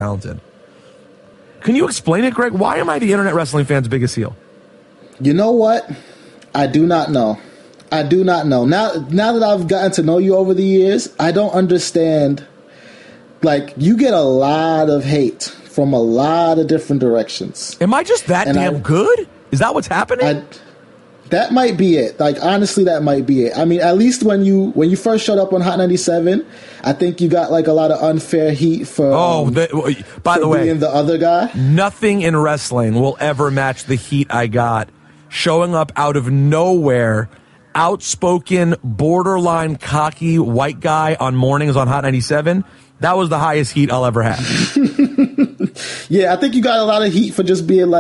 talented. Can you explain it, Greg? Why am I the internet wrestling fan's biggest heel? You know what? I do not know. I do not know. Now that I've gotten to know you over the years, I don't understand. Like, you get a lot of hate from a lot of different directions. Am I just that damn good? Is that what's happening? That might be it. Like, honestly, that might be it. I mean, at least when you first showed up on Hot 97, I think you got like a lot of unfair heat for by the way, being the other guy. Nothing in wrestling will ever match the heat I got showing up out of nowhere, outspoken, borderline cocky white guy on mornings on Hot 97. That was the highest heat I'll ever have. Yeah, I think you got a lot of heat for just being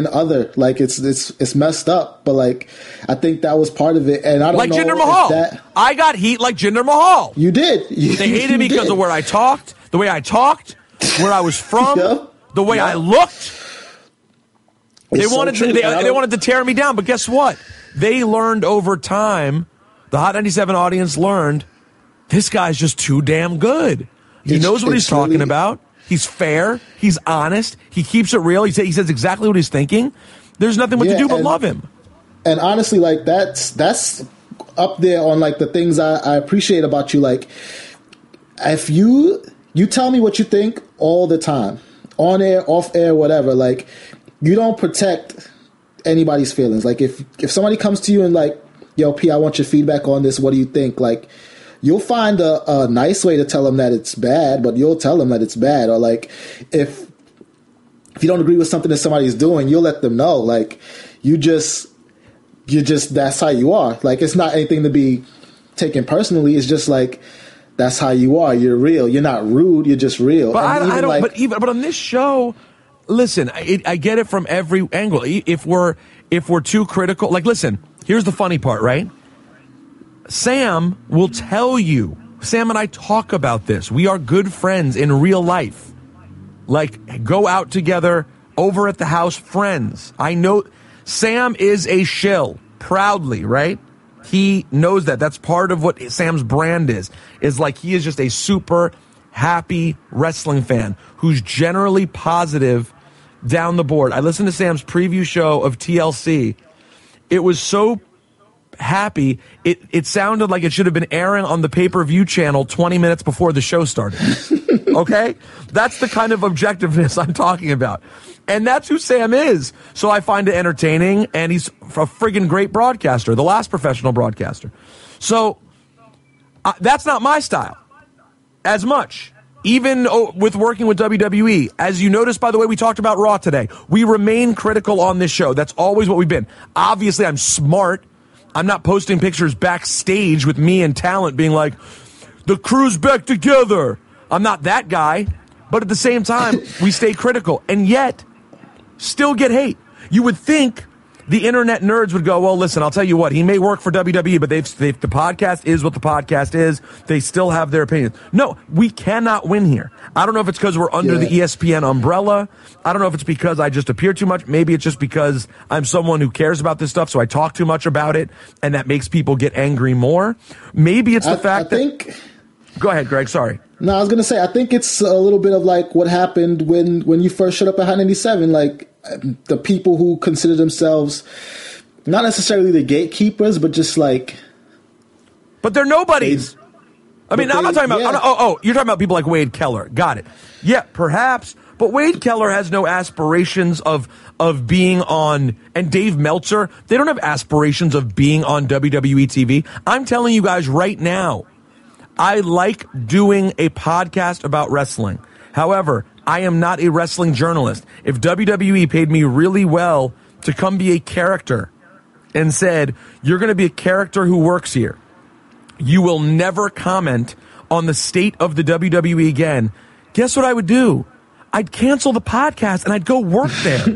other. Like, it's messed up, but like, I think that was part of it. And I don't like know Jinder Mahal. I got heat like Jinder Mahal. You did. They hated me because of where I talked, the way I talked, where I was from, the way I looked. They wanted to tear me down, but guess what? They learned over time. The Hot 97 audience learned this guy's just too damn good. He knows what he's talking about. He's fair. He's honest. He keeps it real. He says exactly what he's thinking. There's nothing we can do but love him. And honestly, like, that's up there on like the things I appreciate about you. Like, if you tell me what you think all the time, on air, off air, whatever, like, you don't protect anybody's feelings. Like, if somebody comes to you and like, yo, P, I want your feedback on this. What do you think? Like, you'll find a nice way to tell them that it's bad, but you'll tell them that it's bad. Or like, if you don't agree with something that somebody's doing, you'll let them know. Like, you just that's how you are. Like, it's not anything to be taken personally. It's just like, that's how you are. You're real. You're not rude. You're just real. But but on this show, listen, I get it from every angle. If we're too critical, like, listen, here's the funny part, right? Sam will tell you. Sam and I talk about this. We are good friends in real life. Like, go out together, over at the house, friends. I know Sam is a shill, proudly, right? He knows that. That's part of what Sam's brand is like, he is just a super happy wrestling fan who's generally positive down the board. I listened to Sam's preview show of TLC. It was so happy. It sounded like it should have been airing on the pay-per-view channel 20 minutes before the show started. Okay? That's the kind of objectiveness I'm talking about. And that's who Sam is. So I find it entertaining, and he's a friggin' great broadcaster, the last professional broadcaster. So that's not my style as much. Even with working with WWE, as you noticed, by the way, we talked about Raw today. We remain critical on this show. That's always what we've been. Obviously, I'm smart. I'm not posting pictures backstage with me and talent being like, the crew's back together. I'm not that guy. But at the same time, we stay critical and yet still get hate. You would think the internet nerds would go, well, listen, I'll tell you what, he may work for WWE, but the podcast is what the podcast is. They still have their opinions. No, we cannot win here. I don't know if it's because we're under the ESPN umbrella. I don't know if it's because I just appear too much. Maybe it's just because I'm someone who cares about this stuff, so I talk too much about it, and that makes people get angry more. Maybe it's the fact that... Go ahead, Greg, sorry. No, I was going to say, I think it's a little bit of like what happened when you first showed up at Hot 97, like the people who consider themselves not necessarily the gatekeepers, but just like... But they're nobodies. I'm not talking about... Yeah. You're talking about people like Wade Keller. Got it. Yeah, perhaps. But Wade Keller has no aspirations of being on... And Dave Meltzer, they don't have aspirations of being on WWE TV. I'm telling you guys right now, I like doing a podcast about wrestling. However, I am not a wrestling journalist. If WWE paid me really well to come be a character and said, you're going to be a character who works here, you will never comment on the state of the WWE again, guess what I would do? I'd cancel the podcast and I'd go work there.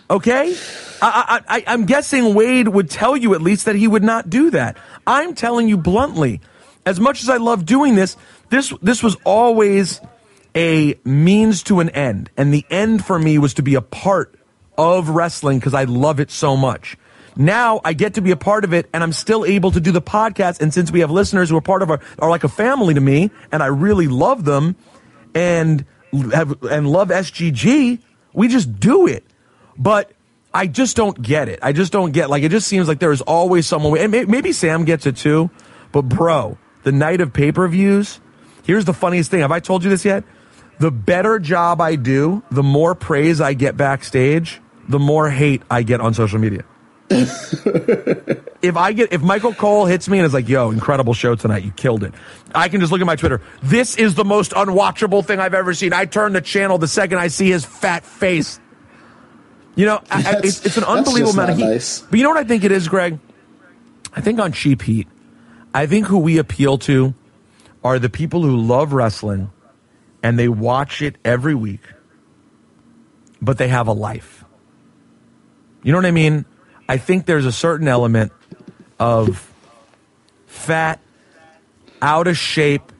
Okay? I'm guessing Wade would tell you at least that he would not do that. I'm telling you bluntly, as much as I love doing this was always a means to an end. And the end for me was to be a part of wrestling because I love it so much. Now I get to be a part of it, and I'm still able to do the podcast. And since we have listeners who are part of are like a family to me, and I really love them and love SGG, we just do it. But I just don't get it. I just don't get, like, it just seems like there is always someone, and maybe Sam gets it too, but bro, the night of pay-per-views, here's the funniest thing. Have I told you this yet? The better job I do, the more praise I get backstage, the more hate I get on social media. If Michael Cole hits me and is like, yo, incredible show tonight, you killed it, I can just look at my Twitter. This is the most unwatchable thing I've ever seen. I turn the channel the second I see his fat face. You know, it's an unbelievable amount of heat. Nice. But you know what I think it is, Greg? I think on cheap heat, I think who we appeal to are the people who love wrestling and they watch it every week, but they have a life. You know what I mean? I think there's a certain element of fat, out of shape,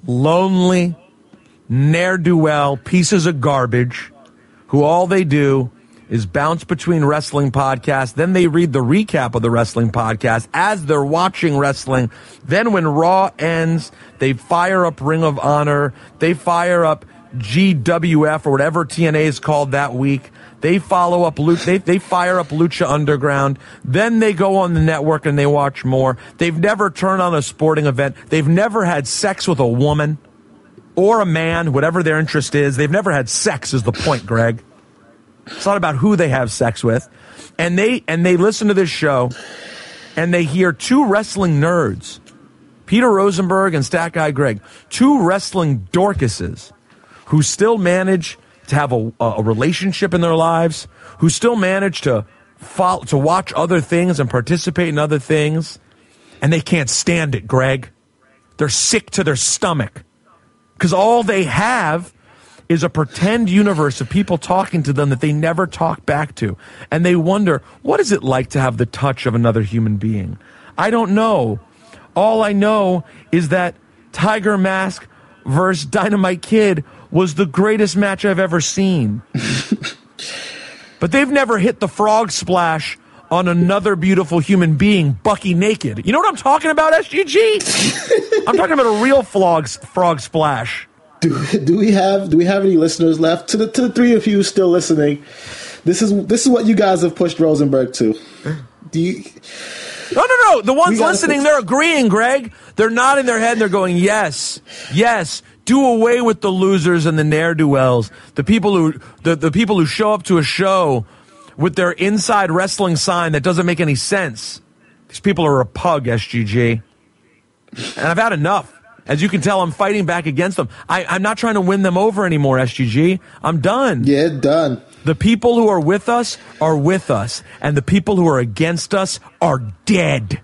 lonely, ne'er-do-well pieces of garbage who all they do is bounce between wrestling podcasts. Then they read the recap of the wrestling podcast as they're watching wrestling. Then when Raw ends, they fire up Ring of Honor. They fire up GWF or whatever TNA is called that week. They follow up, they fire up Lucha Underground. Then they go on the network and they watch more. They've never turned on a sporting event. They've never had sex with a woman or a man, whatever their interest is. They've never had sex is the point, Greg. It's not about who they have sex with. And they listen to this show and they hear two wrestling nerds, Peter Rosenberg and Stat Guy Greg, two wrestling dorcases who still manage to have a relationship in their lives, who still manage to watch other things and participate in other things, and they can't stand it, Greg. They're sick to their stomach because all they have is a pretend universe of people talking to them that they never talk back to, and they wonder, what is it like to have the touch of another human being? I don't know. All I know is that Tiger Mask versus Dynamite Kid was the greatest match I've ever seen. But they've never hit the frog splash on another beautiful human being, Bucky naked. You know what I'm talking about, SGG? I'm talking about a real frog splash. Do we have any listeners left? To the three of you still listening, this is what you guys have pushed Rosenberg to. Do you? No. The ones listening, they're agreeing, Greg. They're nodding their head and they're going, yes. Do away with the losers and the ne'er-do-wells. The people who show up to a show with their inside wrestling sign that doesn't make any sense. These people are a pug, SGG. And I've had enough. As you can tell, I'm fighting back against them. I'm not trying to win them over anymore, SGG. I'm done. Yeah, done. The people who are with us, and the people who are against us are dead.